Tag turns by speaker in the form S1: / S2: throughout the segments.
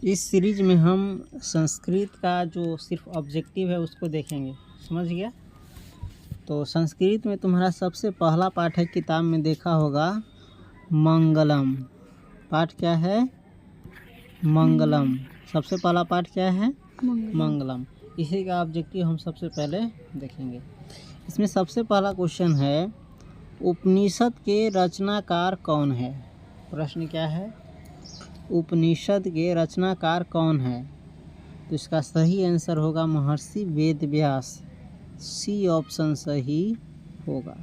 S1: इस सीरीज में हम संस्कृत का जो सिर्फ ऑब्जेक्टिव है उसको देखेंगे। समझ गया? तो संस्कृत में तुम्हारा सबसे पहला पाठ है, किताब में देखा होगा, मंगलम। पाठ क्या है? मंगलम। सबसे पहला पाठ क्या है? मंगलम। इसी का ऑब्जेक्टिव हम सबसे पहले देखेंगे। इसमें सबसे पहला क्वेश्चन है, उपनिषद के रचनाकार कौन है? प्रश्न क्या है? उपनिषद के रचनाकार कौन है? तो इसका सही आंसर होगा महर्षि वेदव्यास। सी ऑप्शन सही होगा।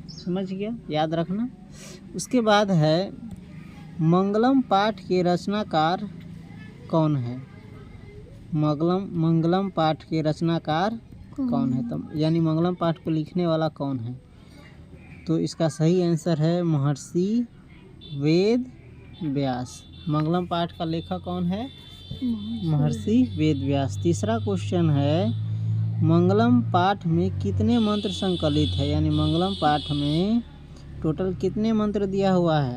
S1: समझ गया? याद रखना। उसके बाद है, मंगलम पाठ के रचनाकार कौन है? मंगलम पाठ के रचनाकार कौन है? तो यानी मंगलम पाठ को लिखने वाला कौन है? तो इसका सही आंसर है महर्षि वेद व्यास। मंगलम पाठ का लेखक कौन है? महर्षि वेद व्यास। तीसरा क्वेश्चन है, मंगलम पाठ में कितने मंत्र संकलित है? यानी मंगलम पाठ में टोटल कितने मंत्र दिया हुआ है?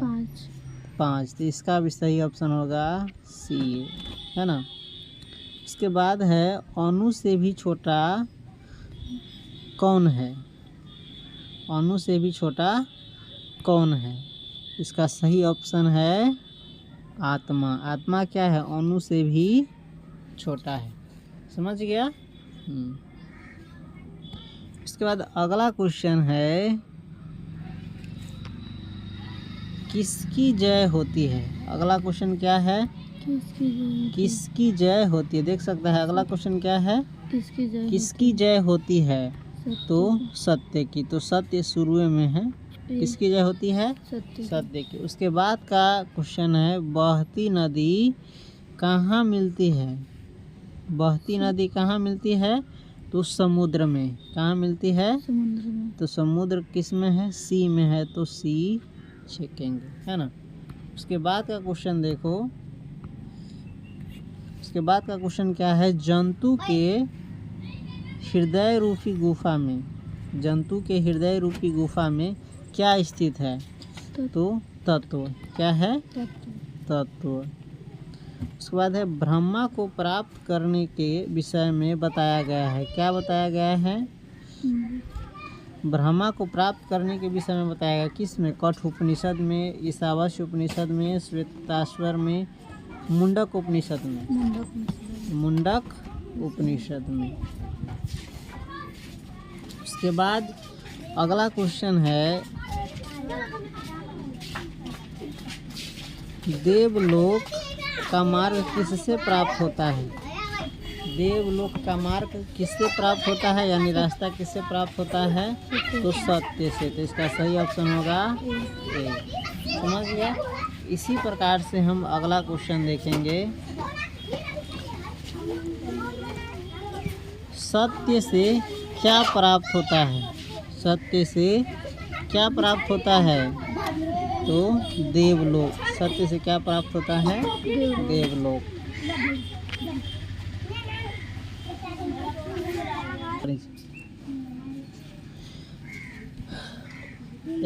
S1: 5। तो इसका भी सही ऑप्शन होगा सी, है ना। उसके बाद है, अणु से भी छोटा कौन है? अणु से भी छोटा कौन है? इसका सही ऑप्शन है आत्मा। आत्मा क्या है? अणु से भी छोटा है। समझ गया? इसके बाद अगला क्वेश्चन है, किसकी जय होती है? अगला क्वेश्चन क्या है? किसकी जय होती है? देख सकता है अगला क्वेश्चन क्या है? किसकी जय होती है? तो सत्य की। तो सत्य शुरू में है। किसकी जय होती है? सत्य की। उसके बाद का क्वेश्चन है, बहती नदी कहाँ मिलती है? बहती नदी कहाँ मिलती है? तो समुद्र में। कहाँ मिलती है? समुद्र में। तो समुद्र किस में है? सी में है। तो सी छेकेंगे, है ना। उसके बाद का क्वेश्चन देखो। उसके बाद का क्वेश्चन क्या है, जंतु के हृदय रूपी गुफा में, जंतु के हृदय रूपी गुफा में क्या स्थित है? तो तत्व। क्या है? तत्व। उसके बाद है, ब्रह्मा को प्राप्त करने के विषय में बताया गया है। क्या बताया गया है? ब्रह्मा को प्राप्त करने के विषय में बताया गया। किस में? कठोपनिषद में, ईशावास्य उपनिषद में, श्वेताश्वर में, मुंडक उपनिषद में। मुंडक उपनिषद में। उसके बाद अगला क्वेश्चन है, देवलोक का मार्ग किससे प्राप्त होता है? देवलोक का मार्ग किससे प्राप्त होता है? यानी रास्ता किससे प्राप्त होता है? तो सत्य से। तो इसका सही ऑप्शन होगा ए। समझ गया? इसी प्रकार से हम अगला क्वेश्चन देखेंगे, सत्य से क्या प्राप्त होता है? सत्य से क्या प्राप्त होता है? तो देवलोक। सत्य से क्या प्राप्त होता है? देवलोक।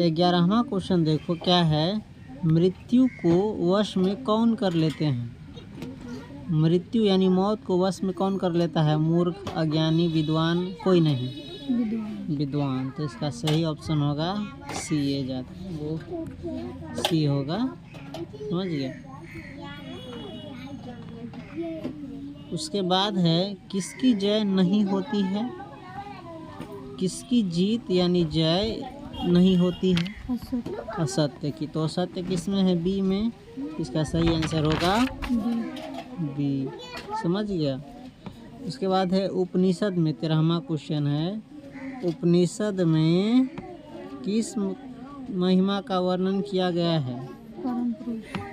S1: 11वां क्वेश्चन देखो क्या है, मृत्यु को वश में कौन कर लेते हैं? मृत्यु यानी मौत को वश में कौन कर लेता है? मूर्ख, अज्ञानी, विद्वान, कोई नहीं। विद्वान। तो इसका सही ऑप्शन होगा सी। ए जाता वो सी होगा। समझ गया? उसके बाद है, किसकी जय नहीं होती है? किसकी जीत यानी जय नहीं होती है? असत्य की। तो असत्य किस में है? बी में। इसका सही आंसर होगा बी। समझ गया? उसके बाद है, उपनिषद में 13वां क्वेश्चन है, उपनिषद में किस महिमा का वर्णन किया गया है?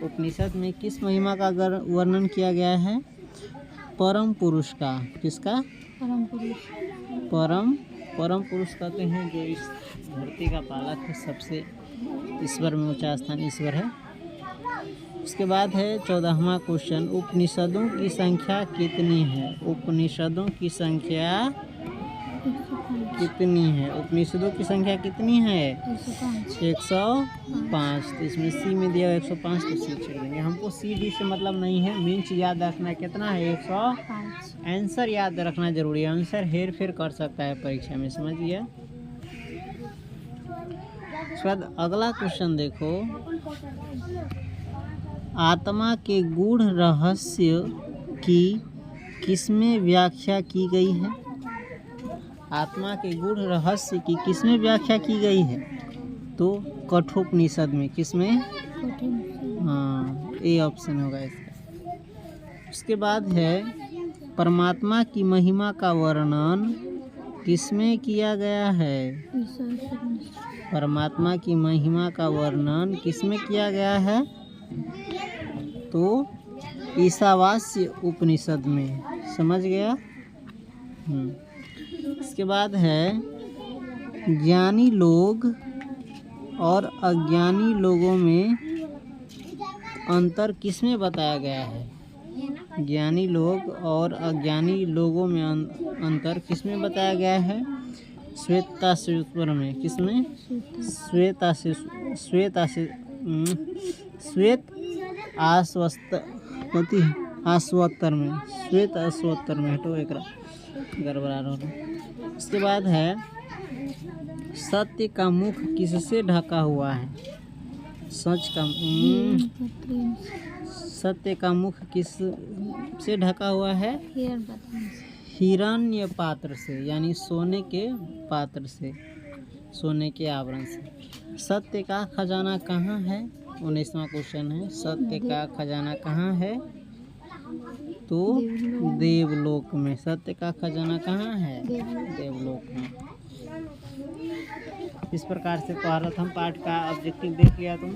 S1: उपनिषद में किस महिमा का वर्णन किया गया है? परम पुरुष का। किसका? परम पुरुष कहते हैं जो इस धरती का पालक है, सबसे ईश्वर में ऊंचा स्थान ईश्वर है। उसके बाद है 14वां क्वेश्चन, उपनिषदों की संख्या कितनी है? उपनिषदों की संख्या कितनी है? उपनिषदों की संख्या कितनी है? 105। तो इसमें सी में दिया 105 तो सी छोड़ देंगे। हमको सी डी से मतलब नहीं है, मीन्स याद रखना कितना है 105। आंसर याद रखना जरूरी है, आंसर हेर फेर कर सकता है परीक्षा में, समझ गया। उसके बाद अगला क्वेश्चन देखो, आत्मा के गूढ़ रहस्य की किसमें व्याख्या की गई है? आत्मा के गूढ़ रहस्य की किसमें व्याख्या की गई है? तो कठोपनिषद में। किसमें? हाँ, ए ऑप्शन होगा इसका। उसके बाद है परमात्मा की महिमा का वर्णन किसमें किया गया है? परमात्मा की महिमा का वर्णन किसमें किया गया है? तो ईशावास्य उपनिषद में, समझ गया। इसके बाद है ज्ञानी लोग और अज्ञानी लोगों में अंतर किसमें बताया गया है? ज्ञानी लोग और अज्ञानी लोगों में अंतर किसमें बताया गया है? श्वेताश्वतर में। किसमें? श्वेत आश्वतर में। श्वेत आश्वतर में। हटो एक गड़बड़ा रहा। उसके बाद है सत्य का मुख किससे ढका हुआ है? सत्य का मुख किस से ढका हुआ है? हिरण्य पात्र से, यानी सोने के पात्र से, सोने के आवरण से। सत्य का खजाना कहाँ है? 19वां क्वेश्चन है, सत्य का खजाना कहाँ है? तो देवलोक में। सत्य का खजाना कहाँ है? देवलोक में। इस प्रकार से प्रथम पाठ का ऑब्जेक्टिव देख लिया तुम।